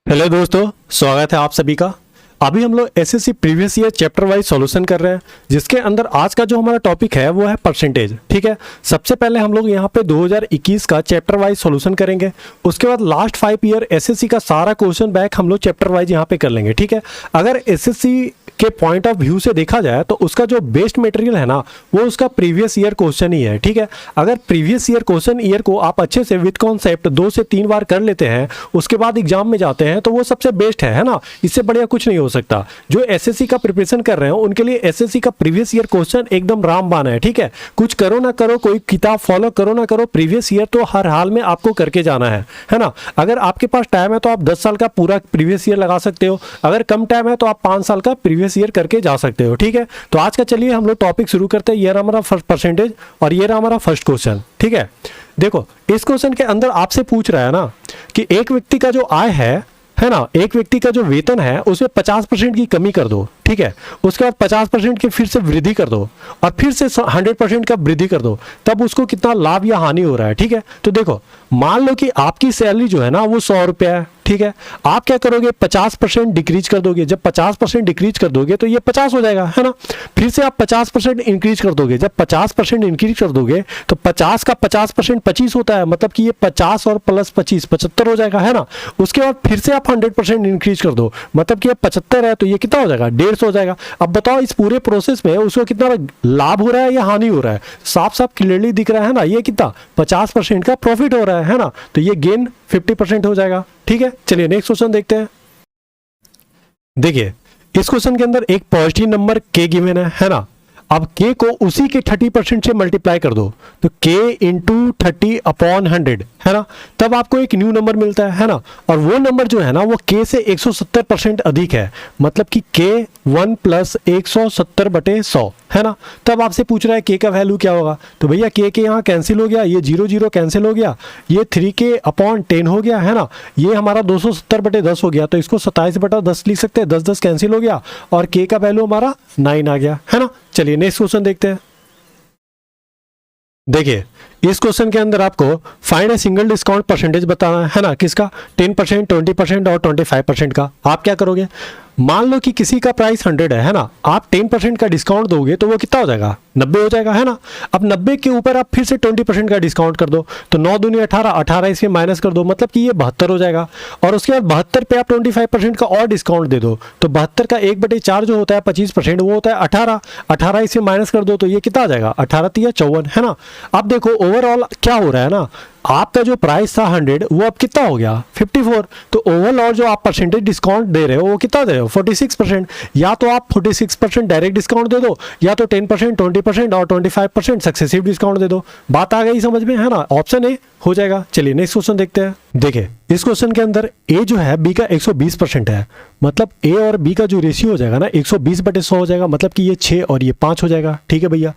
Hello दोस्तों, स्वागत है आप सभी का। अभी हम लोग SSC previous year chapter wise solution कर रहे हैं, जिसके अंदर आज का जो हमारा टॉपिक है वो है परसेंटेज। ठीक है, सबसे पहले हम लोग यहाँ पे 2021 का चैप्टर वाइज सॉल्यूशन करेंगे। उसके बाद लास्ट 5 ईयर एसएससी का सारा क्वेश्चन बैक हम लोग चैप्टर वाइज यहाँ पे कर लेंगे। ठीक है, अगर एसएससी के पॉइंट ऑफ व्यू से देखा जाए तो उसका जो बेस्ट मटेरियल है ना वो उसका प्रीवियस ईयर क्वेश्चन ही है। ठीक है, अगर प्रीवियस ईयर क्वेश्चन ईयर को आप अच्छे से विद कॉन्सेप्ट 2 से 3 बार कर लेते हैं, उसके बाद एग्जाम में जाते हैं, तो वो सबसे बेस्ट है ना। इससे बढ़िया कुछ नहीं हो सकता। जो एसएससी का प्रिपरेशन कर रहे हो उनके लिए एसएससी का प्रीवियस ईयर क्वेश्चन एकदम रामबाण है। ठीक है, कुछ करो ना करो, कोई किताब फॉलो करो ना करो, प्रीवियस ईयर तो हर हाल में आपको करके जाना है ना। अगर आपके पास टाइम है तो आप 10 साल का पूरा प्रीवियस ईयर लगा सकते हो, अगर कम टाइम है तो आप 5 साल का प्रीवियस ईयर करके जा सकते हो। ठीक है, तो आज का चलिए हम लोग टॉपिक शुरू करते हैं। ये रहा हमारा फर्स्ट परसेंटेज और ये रहा हमारा फर्स्ट क्वेश्चन। ठीक है, देखो इस क्वेश्चन के अंदर आपसे पूछ रहा है ना कि एक व्यक्ति का जो आय है ना, एक व्यक्ति का जो वेतन है उसमें 50% की कमी कर दो। ठीक है, उसके बाद 50% की फिर से वृद्धि कर दो और फिर से 100% का वृद्धि कर दो, तब उसको कितना लाभ या हानि हो रहा है। ठीक है, तो देखो मान लो कि आपकी सैलरी जो है ना वो 100 रुपया है। ठीक है, आप क्या करोगे, 50% डिक्रीज कर दोगे। जब 50% डिक्रीज कर दोगे तो ये 50 हो जाएगा, है ना। फिर से आप 50% इंक्रीज कर दोगे। जब 50% इंक्रीज कर दोगे तो 50 का 50% 25 होता है, मतलब कि ये 50 और प्लस 25 75 हो जाएगा, है ना। उसके बाद फिर से आप 100% इंक्रीज कर दो, मतलब कि ये 75 है, तो ये कितना हो जाएगा, 150 हो जाएगा। अब बताओ इस पूरे प्रोसेस में उसको कितना लाभ हो रहा है या हानि हो रहा है। साफ साफ क्लियरली दिख रहा है ना, ये कितना 50% का प्रॉफिट हो रहा है ना। तो ये गेन 50% हो जाएगा। ठीक है, चलिए नेक्स्ट क्वेश्चन देखते हैं। देखिए इस क्वेश्चन के अंदर एक पॉजिटिव नंबर के गिवन है ना। अब k को उसी के 30% से मल्टीप्लाई कर दो, तो k इंटू 30/100 है ना, तब आपको एक न्यू नंबर मिलता है ना। और वो नंबर जो है ना वो k से 170% अधिक है, मतलब कि k 1 + 170/100 है ना। तब आपसे पूछ रहा है k का वैल्यू क्या होगा, तो भैया k के यहाँ कैंसिल हो गया, ये 0 0 कैंसिल हो गया, ये 3k/10 हो गया, है ना। ये हमारा 270/10 हो गया, तो इसको 27/10 लिख सकते हैं, 10 10 कैंसिल हो गया और k का वैल्यू हमारा 9 आ गया, है ना। चलिए नेक्स्ट क्वेश्चन देखते हैं। देखिए इस क्वेश्चन के अंदर आपको find a single discount percentage बताना है ना, किसका, 10%, 20% और 25% का। आप क्या करोगे, मान लो कि किसी का प्राइस 100 है ना, आप 10% का डिस्काउंट दोगे तो वो कितना हो जाएगा, 90 हो जाएगा, है ना। अब 90 के ऊपर आप फिर से 20% का डिस्काउंट कर दो, तो 9 दूनी 18, 18 इसमें माइनस कर दो, मतलब कि ये 72 हो जाएगा। और उसके बाद 72 पे आप 25% का और डिस्काउंट दे दो, तो 72 का 1/4 जो होता है 25%, वो होता है 18, 18 इसमें माइनस कर दो, तो ये कितना आ जाएगा, 18 × 54, है ना। अब देखो ओवरऑल क्या हो रहा है ना, आपका जो प्राइस था 100 वो अब कितना हो गया, 54। तो ओवरऑल जो आप परसेंटेज डिस्काउंट दे रहे हो वो कितना दे रहे हो, 46%। या तो आप 46% डायरेक्ट डिस्काउंट दे दो, या तो 10%, 20% और 25% सक्सेसिव डिस्काउंट दे दो। बात आ गई समझ में, है ना। ऑप्शन ए हो जाएगा। चलिए नेक्स्ट क्वेश्चन देखते हैं। देखिए इस क्वेश्चन के अंदर ए जो है b का 120% है, मतलब ए और b का जो रेशियो हो जाएगा ना 120/100 हो जाएगा, मतलब कि ये 6 और ये 5 हो जाएगा। ठीक है भैया,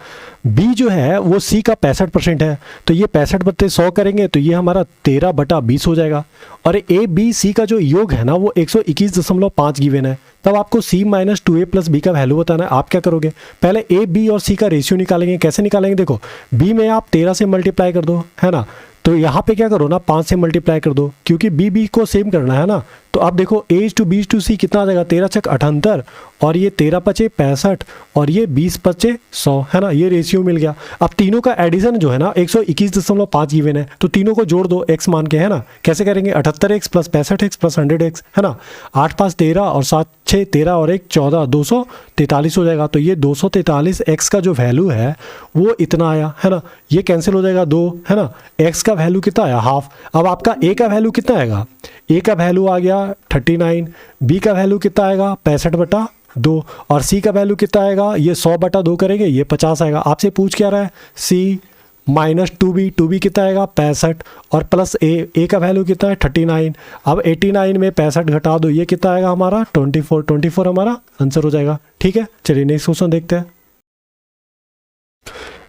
b जो है वो c का 65% है, तो ये 65/100 करेंगे तो ये हमारा 13/20 हो जाएगा। और ए बी सी का जो योग है ना वो 121.5 गिवन है, तब आपको c - 2a + b का वैल्यू बताना है। आप क्या करोगे, पहले a b और c का रेशियो निकालेंगे। कैसे निकालेंगे, देखो b में आप 13 से मल्टीप्लाई कर दो, है ना, तो यहाँ पे क्या करो ना 5 से मल्टीप्लाई कर दो, क्योंकि b को सेम करना है ना। तो आप देखो a to b to c कितना आ जाएगा, 13 × 78 और ये 13 × 5 = 65 और ये 20 × 5 = 100, है ना। ये रेशियो मिल गया। अब तीनों का एडिशन जो है ना 121.5 गिवन है, तो तीनों को जोड़ दो x मान के, है ना। कैसे करेंगे, 78x + 65x + 100x, है ना। 8 5 13 और 7 6 13 और 1 14, 243 हो जाएगा। तो ये 243x का जो वैल्यू है वो इतना आया, है ना। ये कैंसिल हो जाएगा 2, है ना। x का वैल्यू कितना आया, हाफ। अब आपका a का वैल्यू कितना आएगा, a का वैल्यू आ गया 39, b का वैल्यू कितना आएगा 65/2 और c का वैल्यू कितना आएगा, ये 100/2 करेंगे, ये 50 आएगा। आपसे पूछ क्या रहा है, c - 2b कितना आएगा 65 और प्लस a का वैल्यू कितना है 39। अब 89 में 65 घटा दो, ये कितना आएगा हमारा 24 हमारा आंसर हो जाएगा। ठीक है, चलिए नेक्स्ट क्वेश्चन देखते हैं।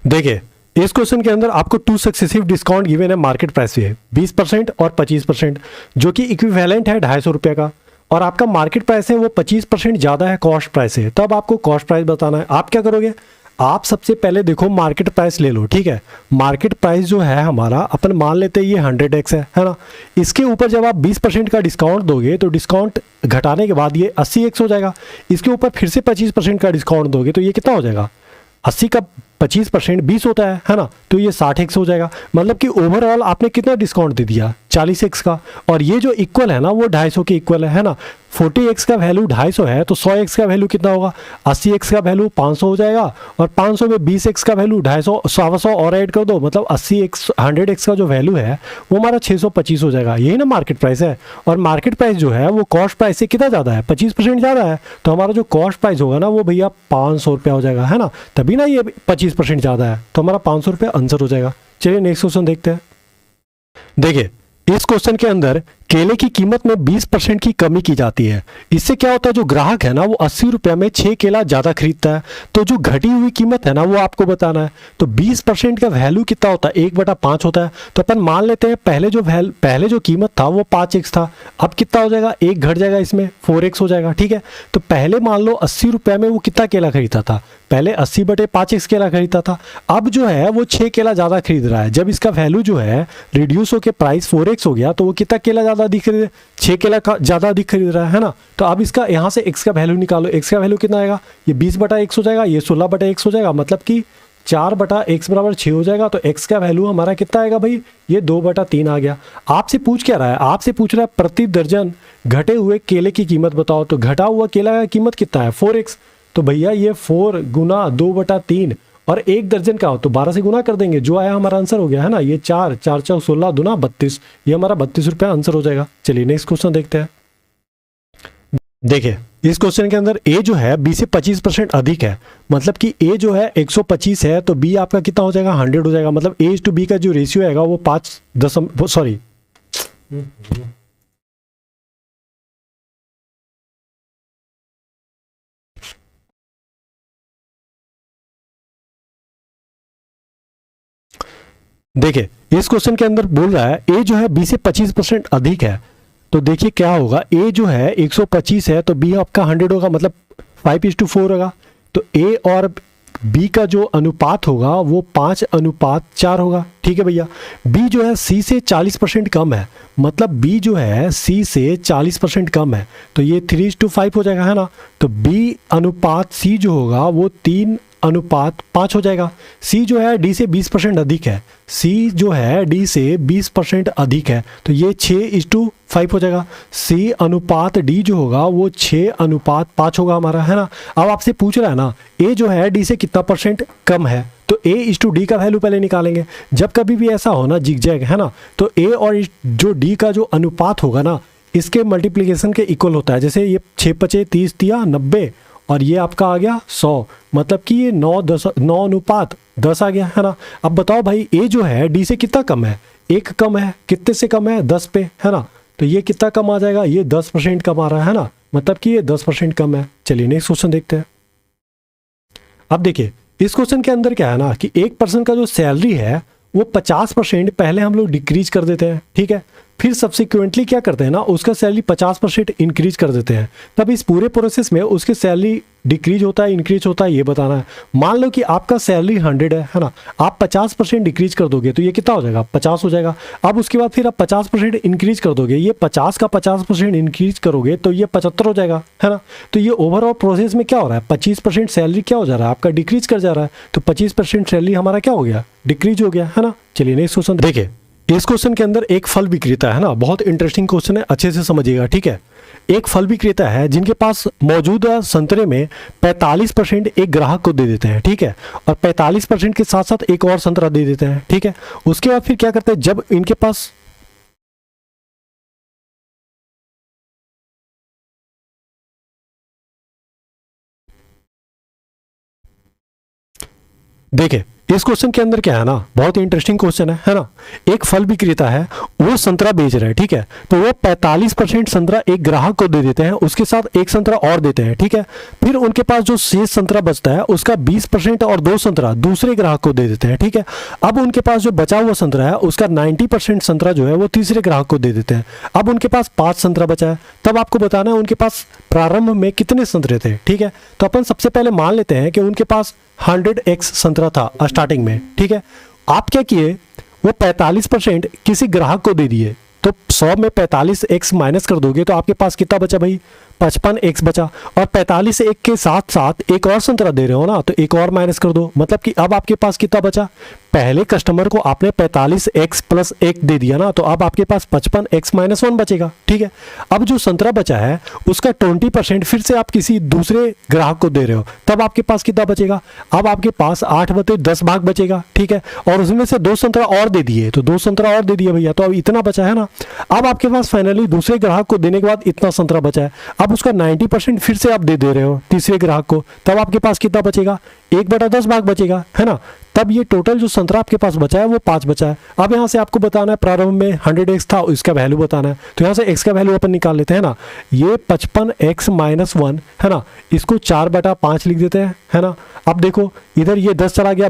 देखिए इस क्वेश्चन के अंदर आपको 2 सक्सेसिव डिस्काउंट गिवन है मार्केट प्राइस से, 20% और 25%, जो कि इक्विवेलेंट है 250 रुपये का। और आपका मार्केट प्राइस है वो 25% ज़्यादा है कॉस्ट प्राइस से, तब आपको कॉस्ट प्राइस बताना है। आप क्या करोगे, आप सबसे पहले देखो मार्केट प्राइस ले लो, ठीक है। मार्केट प्राइस जो है हमारा, अपन मान लेते हैं ये 100x है ना। इसके ऊपर जब आप 20% का डिस्काउंट दोगे तो डिस्काउंट घटाने के बाद ये 80x हो जाएगा। इसके ऊपर फिर से 25% का डिस्काउंट दोगे तो ये कितना हो जाएगा, 80 का 25% 20 होता है ना, तो ये 60x हो जाएगा। मतलब कि ओवरऑल आपने कितना डिस्काउंट दे दिया, 40x का। और ये जो इक्वल है ना वो 250 के इक्वल है ना। 40x का वैल्यू 250 है तो 100x का वैल्यू कितना होगा, 80x का वैल्यू 500 हो जाएगा। और 500 में 20x का वैल्यू 250, 100 और ऐड कर दो, मतलब 80x 100x का जो वैल्यू है वो हमारा 625 हो जाएगा। यही ना मार्केट प्राइस है। और मार्केट प्राइस जो है वो कॉस्ट प्राइस से कितना ज़्यादा है, 25% ज़्यादा है। तो हमारा जो कॉस्ट प्राइस होगा ना वो भैया 500 रुपया हो जाएगा, है ना। तभी ना ये 25% ज़्यादा है, तो हमारा 500 रुपया आंसर हो जाएगा। चलिए नेक्स्ट क्वेश्चन देखते हैं। देखिए इस क्वेश्चन के अंदर केले की कीमत में 20% की कमी की जाती है। इससे क्या होता है, जो ग्राहक है ना वो 80 रुपये में 6 केला ज़्यादा खरीदता है। तो जो घटी हुई कीमत है ना वो आपको बताना है। तो 20% का वैल्यू कितना होता है, 1/5 होता है। तो अपन मान लेते हैं पहले जो कीमत था वो 5x था। अब कितना हो जाएगा, 1 घट जाएगा, इसमें 4x हो जाएगा, ठीक है। तो पहले मान लो 80 रुपये में वो कितना केला खरीदता था, पहले 80/5x केला खरीदता था। अब जो है वो 6 केला ज़्यादा खरीद रहा है। जब इसका वैल्यू जो है रिड्यूस होकर प्राइस 4x हो गया तो वो कितना केला ज़्यादा अधिक खरीद, 6 केला का ज़्यादा अधिक खरीद रहा है ना। तो अब इसका यहाँ से x का वैल्यू निकालो। x का वैल्यू कितना आएगा, ये 20/x हो जाएगा, ये 16/x हो जाएगा, मतलब कि 4/x बराबर 6 हो जाएगा। तो x का वैल्यू हमारा कितना आएगा भाई, ये 2/3 आ गया। आपसे पूछ क्या रहा है, आपसे पूछ रहा है प्रति दर्जन घटे हुए केले की कीमत बताओ। तो घटा हुआ केला का कीमत कितना है, 4x। तो भैया ये 4 गुना 2/3 और 1 दर्जन का हो तो 12 से गुना कर देंगे, जो आया हमारा आंसर हो गया, है ना। ये 4 4 4 16 दूना 32, ये हमारा 32 रुपया आंसर हो जाएगा। चलिए नेक्स्ट क्वेश्चन देखते हैं। देखिए इस क्वेश्चन के अंदर ए जो है बी से 25% अधिक है। मतलब कि ए जो है 125 है तो बी आपका कितना हो जाएगा, 100 हो जाएगा। मतलब ए टू बी का जो रेशियो आएगा वो 5 सॉरी देखिए इस क्वेश्चन के अंदर बोल रहा है ए जो है बी से 25% अधिक है। तो देखिए क्या होगा, ए जो है 125 है तो बी आपका 100 होगा, मतलब 5:4 होगा। तो ए और बी का जो अनुपात होगा वो 5:4 होगा, ठीक है भैया। बी जो है सी से 40% कम है, मतलब बी जो है सी से 40% कम है तो ये 3:5 हो जाएगा, है ना। तो बी अनुपात सी जो होगा वो 3:5 हो जाएगा। सी जो है डी से 20% अधिक है, सी जो है डी से 20% अधिक है तो ये 6:5 हो जाएगा। सी अनुपात डी जो होगा वो 6:5 होगा हमारा, है ना। अब आपसे पूछ रहा है ना ए जो है डी से कितना परसेंट कम है, तो A/D का वैल्यू पहले निकालेंगे। जब कभी भी ऐसा हो ना जिगजैग, है ना, तो ए और जो डी का जो अनुपात होगा ना इसके मल्टीप्लिकेशन के इक्वल होता है। जैसे ये 6×5 30 दिया 90 और ये आपका आ गया 100, मतलब कि ये 9:10 आ गया, है ना। अब बताओ भाई ए जो है डी से कितना कम है, 1 कम है, कितने से कम है, 10 पे, है ना। तो ये कितना कम आ जाएगा, ये 10% कम आ रहा है ना, मतलब कि ये 10% कम है। चलिए नेक्स्ट क्वेश्चन देखते हैं। अब देखिए इस क्वेश्चन के अंदर क्या है ना कि एक पर्सन का जो सैलरी है वो 50% पहले हम लोग डिक्रीज कर देते हैं, ठीक है। फिर सब्सिक्वेंटली क्या करते हैं ना उसका सैलरी 50% इंक्रीज कर देते हैं। तब इस पूरे प्रोसेस में उसके सैलरी डिक्रीज होता है इंक्रीज होता है ये बताना है। मान लो कि आपका सैलरी 100 है ना, आप 50% डिक्रीज कर दोगे तो ये कितना हो जाएगा, 50 हो जाएगा। अब उसके बाद फिर आप 50% इंक्रीज कर दोगे, ये 50 का 50% इंक्रीज करोगे तो ये 75 हो जाएगा, है ना। तो ये ओवरऑल प्रोसेस में क्या हो रहा है, 25% सैलरी क्या हो जा रहा है आपका, डिक्रीज कर जा रहा है। तो 25% सैलरी हमारा क्या हो गया, डिक्रीज हो गया, है ना। चलिए नेक्स्ट क्वेश्चन देखिए। इस क्वेश्चन के अंदर एक फल विक्रेता है ना, बहुत इंटरेस्टिंग क्वेश्चन है, अच्छे से समझिएगा, ठीक है। एक फल विक्रेता है जिनके पास मौजूदा संतरे में 45% एक ग्राहक को दे देते हैं, ठीक है, और 45% के साथ साथ एक और संतरा दे देते हैं, ठीक है। उसके बाद फिर क्या करते हैं, जब इनके पास देखिए इस क्वेश्चन के अंदर क्या है ना, बहुत ही इंटरेस्टिंग क्वेश्चन है ना। एक फल विक्रेता है वो संतरा बेच रहा है, ठीक है, तो वो 45% संतरा एक ग्राहक को दे देते हैं, उसके साथ एक संतरा और देते हैं, ठीक है। फिर उनके पास जो शेष संतरा बचता है उसका 20% और 2 संतरा दूसरे ग्राहक को दे देते हैं, ठीक है। अब उनके पास जो बचा हुआ संतरा है उसका 90% संतरा जो है वो तीसरे ग्राहक को दे देते हैं। अब उनके पास 5 संतरा बचा है, तब आपको बताना है उनके पास प्रारंभ में कितने संतरे थे, ठीक है। तो अपन सबसे पहले मान लेते हैं कि उनके पास 100x संतरा था स्टार्टिंग में, ठीक है। आप क्या किए, वो 45% किसी ग्राहक को दे दिए, तो 100 में 45x माइनस कर दोगे तो आपके पास कितना बचा भाई, 55x बचा। और 45x के साथ साथ एक और संतरा दे रहे हो ना, तो एक और माइनस कर दो, मतलब कि अब आपके पास कितना बचा, पहले कस्टमर को आपने 45x प्लस 1 दे दिया ना, तो अब आपके पास 55x माइनस 1 बचेगा, ठीक है। अब जो संतरा बचा है उसका 20% फिर से आप किसी दूसरे ग्राहक को दे रहे हो, तब आपके पास कितना बचेगा, अब आपके पास 8/10 भाग बचेगा, ठीक है। और उसमें से 2 संतरा और दे दिए, तो 2 संतरा और दे दिए भैया, तो अब इतना बचा है ना। अब आपके पास फाइनली दूसरे ग्राहक को देने के बाद इतना संतरा बचा है, अब उसका 90% फिर से आप दे रहे हो तीसरे ग्राहक को, तब आपके पास कितना बचेगा, 1/10 भाग बचेगा, है ना। तब ये टोटल जो संतरा आपके पास बचा है वो 5 बचा है। अब यहाँ से आपको बताना है, प्रारंभ में 100x था, इसका वैल्यू बताना है, तो यहाँ से x का वैल्यू अपन निकाल लेते हैं ना। ये 55x माइनस 1 है ना, इसको 4/5 लिख देते हैं, है ना। अब देखो इधर ये 10 चला गया,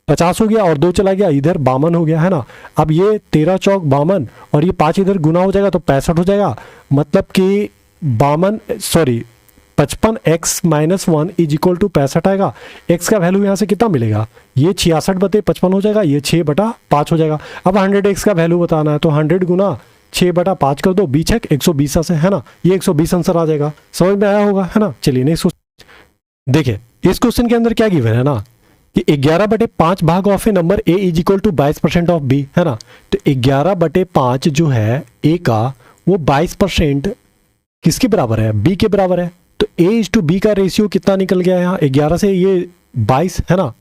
50 हो गया, और 2 चला गया, इधर 52 हो गया, है ना। अब ये 13 चौक 52 और ये 5 इधर गुना हो जाएगा तो 65 हो जाएगा, मतलब कि 55x minus 1 is equal to 65 आएगा। x का वैल्यू यहाँ से कितना मिलेगा, ये 66/55 हो जाएगा, ये 6/5 हो जाएगा। अब 100x का वैल्यू बताना है, तो 100 गुना 6/5 कर दो, 20 120 से, है ना। ये 120 आंसर आ जाएगा, समझ में आया होगा, है ना। चलिए नेक्स्ट देखिए, इस क्वेश्चन के अंदर क्या गिवन है ना कि 11/5 भाग of a number a is equal to 22% of b, है ना। तो 11/5 जो है a का, वो 22% किसके बराबर है, b के बराबर है। तो a इज टू b का रेशियो कितना निकल गया यहाँ, 11 से ये 22, है ना,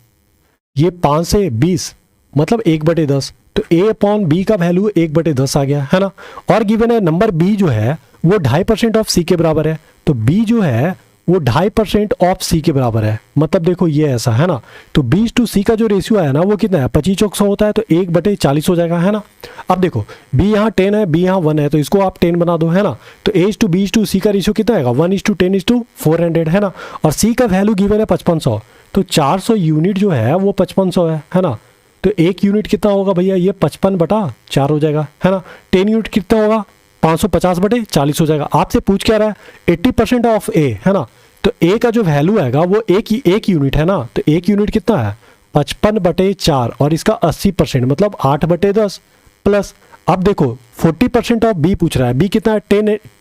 ये 5 से 20, मतलब 1/10। तो a अपॉन b का वैल्यू 1/10 आ गया, है ना। और गिवन है नंबर b जो है वो 2.5% ऑफ c के बराबर है, तो b जो है वो 2.5% ऑफ c के बराबर है, मतलब देखो ये ऐसा, है ना। तो 20 to c का जो रेशियो है ना वो कितना है, 25 चौक 100 होता है, तो 1/40 हो जाएगा, है ना। अब देखो b यहाँ 10 है, b यहाँ 1 है, तो इसको आप 10 बना दो, है ना। तो a to b to c का रेशियो कितना आएगा, 1:10:400, है ना। और c का वैल्यू गिवन है 5500, तो 400 यूनिट जो है वो 5500 है ना। तो 1 यूनिट कितना होगा भैया, ये 55/4 हो जाएगा, है ना। 10 यूनिट कितना होगा, 550/40 हो जाएगा। आपसे पूछ क्या रहा है, 80% ऑफ ए, है ना। तो ए का जो वैल्यू आएगा वो एक यूनिट है ना, तो 1 यूनिट कितना है, 55/4, और इसका 80% मतलब 8/10 प्लस। अब देखो 40% ऑफ बी पूछ रहा है, बी कितना है,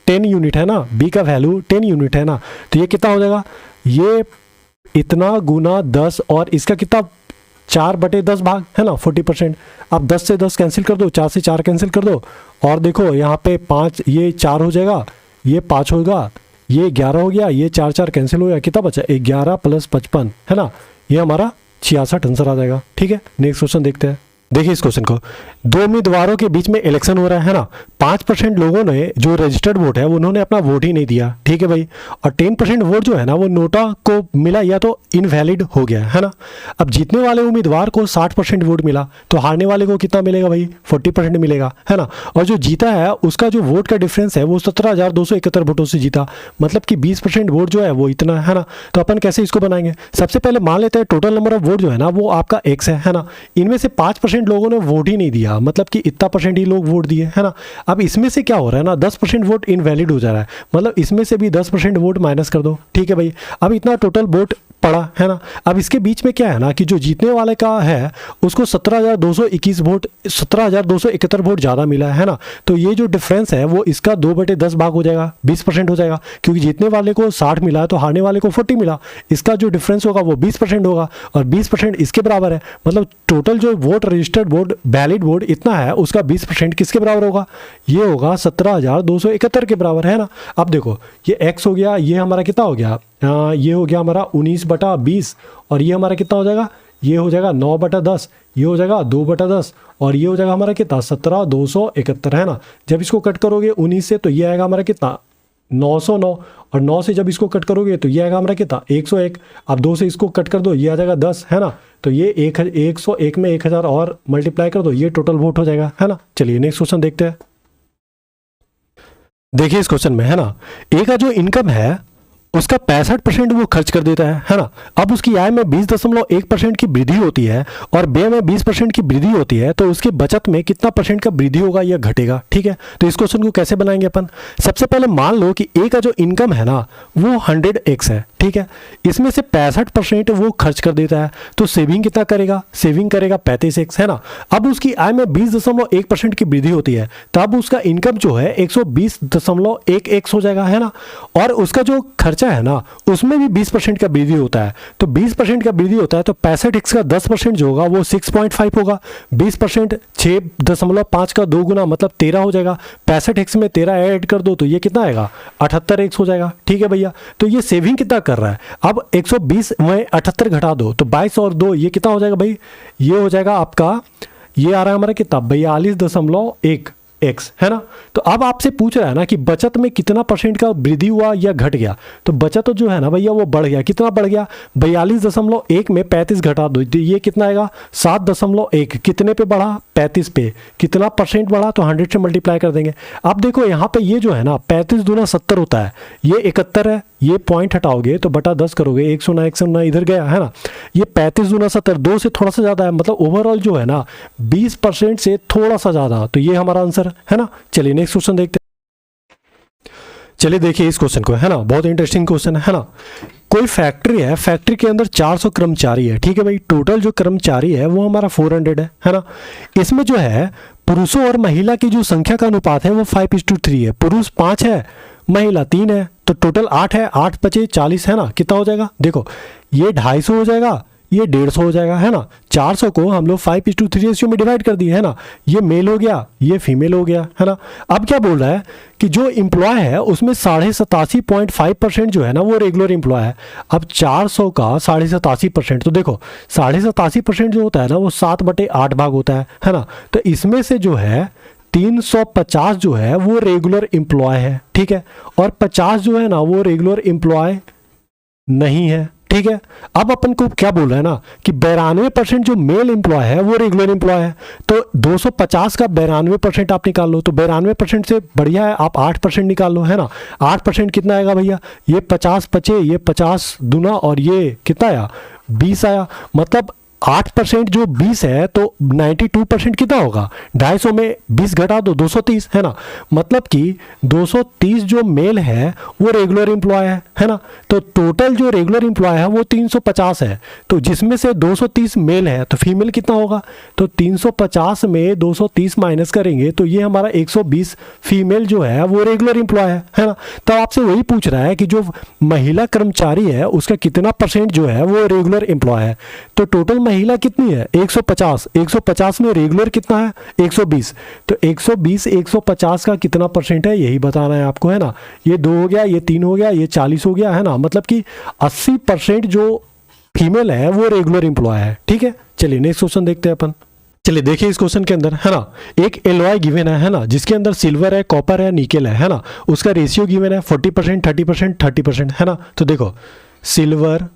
10 यूनिट है ना, बी का वैल्यू 10 यूनिट है ना, तो ये कितना हो जाएगा, ये इतना गुना 10, और इसका कितना 4/10 भाग, है ना, 40%। अब 10 से 10 कैंसिल कर दो, 4 से 4 कैंसिल कर दो, और देखो यहाँ पे 5, ये 4 हो जाएगा, ये 5 होगा, ये 11 हो गया, ये 4 कैंसिल हो गया, कितना बचा, 11 + 55, है ना। ये हमारा 66 आंसर आ जाएगा, ठीक है। नेक्स्ट क्वेश्चन देखते हैं। देखिए इस क्वेश्चन को, 2 उम्मीदवारों के बीच में इलेक्शन हो रहा है ना। 5% लोगों ने जो रजिस्टर्ड वोट है उन्होंने अपना वोट ही नहीं दिया, ठीक है भाई। और 10% वोट जो है ना वो नोटा को मिला या तो इनवैलिड हो गया, है ना। अब जीतने वाले उम्मीदवार को 60% वोट मिला, तो हारने वाले को कितना मिलेगा भाई, 40% मिलेगा, है ना। और जो जीता है उसका जो वोट का डिफरेंस है वो 17,271 वोटों से जीता, मतलब कि 20% वोट जो है वो इतना है ना। तो अपन कैसे इसको बनाएंगे, सबसे पहले मान लेते हैं टोटल नंबर ऑफ वोट जो है ना वो आपका x है ना। इनमें से 5% लोगों ने वोट ही नहीं दिया, मतलब कि इतना % ही लोग वोट दिए, है ना। अब इसमें से क्या हो रहा है ना, 10% वोट इनवैलिड हो जा रहा है, मतलब इसमें से भी 10% वोट माइनस कर दो, ठीक है भाई। अब इतना टोटल वोट पड़ा, है ना। अब इसके बीच में क्या है ना कि जो जीतने वाले का है उसको 17,221 वोट, 17,271 वोट ज़्यादा मिला है ना। तो ये जो डिफरेंस है वो इसका 2/10 भाग हो जाएगा, 20% हो जाएगा, क्योंकि जीतने वाले को 60 मिला तो हारने वाले को 40 मिला। इसका जो डिफरेंस होगा वो 20% होगा, और 20% इसके बराबर है, मतलब टोटल जो vote registered vote valid vote इतना है उसका 20% किसके बराबर होगा, ये होगा 17,271 के बराबर, है ना। अब देखो ये x हो गया, ये हमारा कितना हो गया, ये हो गया हमारा 19/20, और ये हमारा कितना हो जाएगा, ये हो जाएगा 9/10, ये हो जाएगा 2/10, और ये हो जाएगा हमारा कितना 17,271, है ना। जब इसको कट करोगे 19 से तो ये आएगा हमारा कितना 909, और 9 से जब इसको कट करोगे तो ये आएगा हमारा कितना 101। अब 2 से इसको कट कर दो, ये आ जाएगा 10, है ना। तो ये 101 में 1000 और मल्टीप्लाई कर दो, ये टोटल वोट हो जाएगा, है ना। चलिए नेक्स्ट क्वेश्चन देखते हैं। देखिए इस क्वेश्चन में, है ना, ए का जो इनकम है उसका 65% वो खर्च कर देता है ना। अब उसकी आय में 20.1% की वृद्धि होती है और व्यय में 20% की वृद्धि होती है, तो उसके बचत में कितना % का वृद्धि होगा या घटेगा, ठीक है। तो इस क्वेश्चन को कैसे बनाएंगे अपन, सबसे पहले मान लो कि ए का जो इनकम है ना वो 100x है, ठीक है। इसमें से 65% वो खर्च कर देता है, तो सेविंग कितना करेगा, सेविंग करेगा 35x, है ना। अब उसकी आय में 20.1% की वृद्धि होती है, तब उसका इनकम जो है 120.1x हो जाएगा, है ना। और उसका जो खर्चा है ना उसमें भी 20% का वृद्धि होता है, तो 20% का वृद्धि होता है तो 65x का 10% जो होगा वो 6.5 होगा। 20% 6.5 का 2 गुना मतलब 13 हो जाएगा। 65x में 13 ऐड कर दो तो ये कितना आएगा, 78x हो जाएगा, ठीक है भैया। तो ये सेविंग कितना कर रहा है, अब 120 में 78 घटा दो तो 22 और 2 ये कितना हो जाएगा भाई, ये हो जाएगा आपका, ये आ रहा है हमारा कितना 42.1x, है ना। तो अब आपसे पूछ रहा है ना कि बचत में कितना परसेंट का वृद्धि हुआ या घट गया, तो बचत जो है ना भैया वो बढ़ गया। कितना बढ़ गया, 42.1 में 35 घटा दो तो ये कितना आएगा 7.1, कितने पे बढ़ा 35 पे, कितना परसेंट बढ़ा तो 100 से मल्टीप्लाई कर देंगे। अब देखो यहाँ पे ये जो है ना 35 दूना 70 होता है, ये 71 है, ये पॉइंट हटाओगे तो बटा 10 करोगे, 109 इधर गया, है ना। ये 35 दूना 70, 2 से थोड़ा सा ज़्यादा है, मतलब ओवरऑल जो है ना 20% से थोड़ा सा ज़्यादा, तो ये हमारा आंसर है ना। चलिए नेक्स्ट क्वेश्चन देखते हैं। चलिए देखिए इस क्वेश्चन को, है ना, बहुत इंटरेस्टिंग क्वेश्चन है ना। कोई फैक्ट्री है, फैक्ट्री के अंदर 400 कर्मचारी है, ठीक है भाई। टोटल जो कर्मचारी है वो हमारा 400 है ना। इसमें जो है पुरुषों और महिला की जो संख्या का अनुपात है वो 5:3 है। पुरुष 5 है, महिला 3 है, तो टोटल 8 है, 8 × 40 है ना। कितना हो जाएगा, देखो ये 250 हो जाएगा, ये 150 हो जाएगा, है ना। 400 को हम लोग 5:3 रेशियो में डिवाइड कर दिए, है ना। ये मेल हो गया, ये फीमेल हो गया, है ना। अब क्या बोल रहा है कि जो एम्प्लॉय है उसमें 87.5% जो है ना वो रेगुलर एम्प्लॉय है। अब 400 का 87.5%, तो देखो 87% जो होता है ना वो 7/8 भाग होता है ना। तो इसमें से जो है 350 जो है वो रेगुलर एम्प्लॉय है, ठीक है, और 50 जो है ना वो रेगुलर एम्प्लॉय नहीं है, ठीक है। अब अपन को क्या बोल रहा है ना कि 92% जो मेल एम्प्लॉय है वो रेगुलर एम्प्लॉय है, तो 250 का 92% आप निकाल लो, तो 92% से बढ़िया है आप 8% निकाल लो, है ना। 8% कितना आएगा भैया, ये 50 बचे, ये 50 दूना और ये कितना आया 20 आया, मतलब 8% जो 20 है तो 92% कितना होगा, 250 में 20 घटा दो 230, है ना। मतलब कि 230 जो मेल है वो रेगुलर एम्प्लॉय है ना। तो टोटल जो रेगुलर एम्प्लॉय है वो 350 है, तो जिसमें से 230 मेल है तो फीमेल कितना होगा, तो 350 में 230 माइनस करेंगे तो ये हमारा 120 फीमेल जो है वो रेगुलर एम्प्लॉय है ना। तो आपसे वही पूछ रहा है कि जो महिला कर्मचारी है उसका कितना परसेंट जो है वो रेगुलर एम्प्लॉय है। तो टोटल महिला कितनी है 150, 150 में रेगुलर कितना है 120, तो 120 150 का कितना परसेंट है यही बताना है आपको, है ना। ये 2 हो गया, ये 3 हो गया, ये 40 हो गया, है ना। मतलब कि 80% जो फीमेल है वो रेगुलर एम्प्लॉय है, ठीक है। चलिए नेक्स्ट क्वेश्चन देखते हैं अपन। चलिए देखिए इस क्वेश्चन के अंदर, है ना, एक एलॉय गिवन है ना, जिसके अंदर सिल्वर है, कॉपर है, निकेल है ना। उसका रेशियो गिवन है 40%, 30%, 30%, है ना। तो देखो सिल्वर,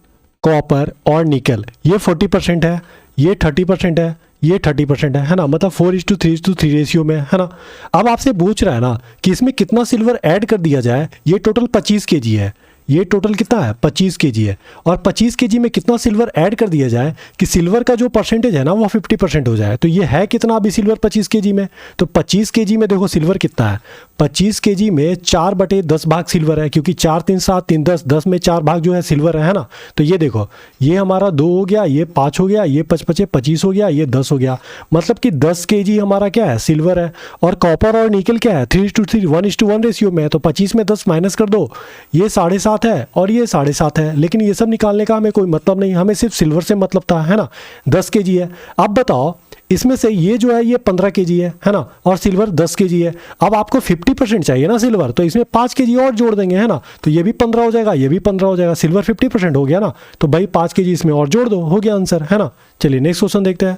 कॉपर और निकल ये 40% है, ये 30% है, ये 30% है ना। मतलब 4:3:3 रेशियो में, है ना। अब आपसे पूछ रहा है ना कि इसमें कितना सिल्वर ऐड कर दिया जाए। ये टोटल 25 kg है, ये टोटल कितना है 25 kg है, और 25 kg में कितना सिल्वर ऐड कर दिया जाए कि सिल्वर का जो परसेंटेज है ना वो 50% हो जाए। तो ये है कितना अभी सिल्वर 25 kg में, तो 25 kg में देखो सिल्वर कितना है, 25 kg में 4/10 भाग सिल्वर है, क्योंकि 4 3 7 3 10, 10 में 4 भाग जो है सिल्वर है ना। तो ये देखो ये हमारा 2 हो गया, ये 5 हो गया, ये 5×5 25 हो गया, ये 10 हो गया, मतलब कि 10 kg हमारा क्या है सिल्वर है। और कॉपर और निकल क्या है 3:3 1:1 रेशियो में है, तो 25 में 10 माइनस कर दो, ये 7.5 है और ये 7.5 है। लेकिन ये सब निकालने का हमें कोई मतलब नहीं, हमें सिर्फ सिल्वर से मतलब था, है ना। 10 kg है। अब बताओ इसमें से ये जो है ये 15 kg है ना, और सिल्वर 10 kg है। अब आपको 50% चाहिए ना सिल्वर, तो इसमें 5 kg और जोड़ देंगे, है ना। तो ये भी 15 हो जाएगा, ये भी 15 हो जाएगा, सिल्वर 50% हो गया ना, तो भाई 5 kg इसमें और जोड़ दो, हो गया आंसर, है ना। चलिए नेक्स्ट क्वेश्चन देखते हैं।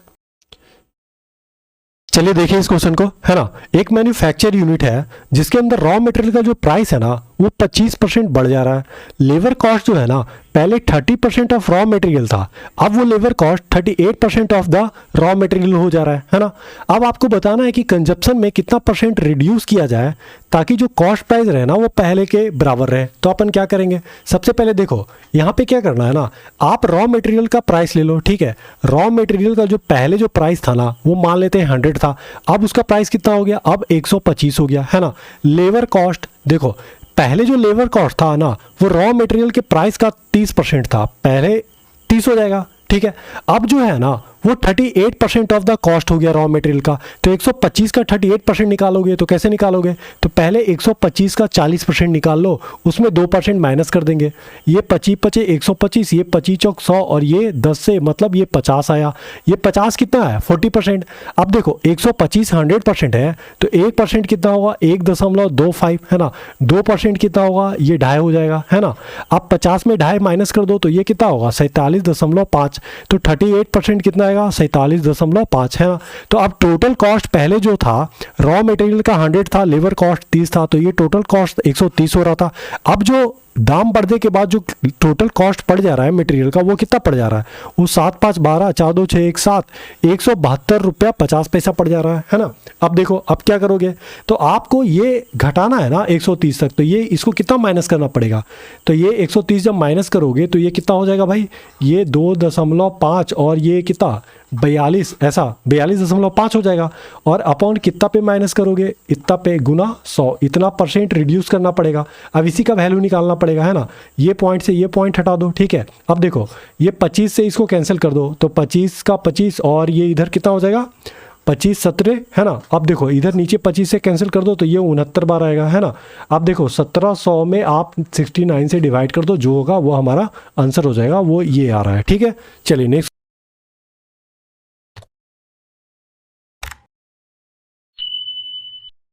चलिए देखिए इस क्वेश्चन को, है ना। एक मैन्युफैक्चर यूनिट है जिसके अंदर रॉ मटेरियल का जो प्राइस है ना वो 25% बढ़ जा रहा है। लेबर कॉस्ट जो है ना पहले 30% ऑफ रॉ मटेरियल था, अब वो labour cost 38% of the raw material हो जा रहा है ना। अब आपको बताना है कि कंजप्शन में कितना परसेंट रिड्यूस किया जाए ताकि जो कॉस्ट प्राइस रहे ना वो पहले के बराबर रहे। तो अपन क्या करेंगे, सबसे पहले देखो यहाँ पे क्या करना है ना, आप रॉ मटेरियल का प्राइस ले लो, ठीक है। रॉ मटेरियल का जो पहले जो प्राइस था ना वो मान लेते हैं 100 था, अब उसका प्राइस कितना हो गया, अब 125 हो गया, है ना। लेबर कॉस्ट देखो पहले जो लेबर कॉस्ट था ना वो रॉ मटेरियल के प्राइस का 30% था, पहले 30 हो जाएगा, ठीक है। अब जो है ना वो 38% ऑफ द कॉस्ट हो गया रॉ मटेरियल का। तो 125 का 38% निकालोगे तो कैसे निकालोगे, तो पहले 125 का 40% निकाल लो, उसमें 2% माइनस कर देंगे। ये 25 125, ये 25 चौक 100 और ये 10 से मतलब ये 50 आया। ये 50 कितना है 40%। अब देखो 125 100% है तो 1% कितना होगा 1.25 है ना। 2% कितना होगा ये 2.5 हो जाएगा है ना। अब 50 में 2.5 माइनस कर दो तो ये कितना होगा 47.5। तो 38% कितना आएगा 47.5 है ना। तो अब टोटल कॉस्ट पहले जो था रॉ मटेरियल का 100 था, लेबर कॉस्ट 30 था, तो ये टोटल कॉस्ट 130 हो रहा था। अब जो दाम बढ़ने के बाद जो टोटल कॉस्ट पड़ जा रहा है मटेरियल का वो कितना पड़ जा रहा है, वो 7 5 12 4 2 6 1 7 172 रुपया 50 पैसा पड़ जा रहा है ना। अब देखो अब क्या करोगे, तो आपको ये घटाना है ना 130 तक, तो ये इसको कितना माइनस करना पड़ेगा, तो ये 130 जब माइनस करोगे तो ये कितना हो जाएगा भाई, ये 2.5 और ये कितना 42, ऐसा 42.5 हो जाएगा। और अपॉन कितना पे माइनस करोगे, इतना पे गुना 100, इतना % रिड्यूस करना पड़ेगा। अब इसी का वैल्यू निकालना पड़ेगा है ना। ये पॉइंट से ये पॉइंट हटा दो, ठीक है। अब देखो ये 25 से इसको कैंसिल कर दो, तो 25 का 25 और ये इधर कितना हो जाएगा 25 17 है ना। अब देखो इधर नीचे 25 से कैंसिल कर दो तो ये 69 बार आएगा है ना। अब देखो 1700 में आप 69 से डिवाइड कर दो, जो होगा वो हमारा आंसर हो जाएगा, वो ये आ रहा है, ठीक है। चलिए नेक्स्ट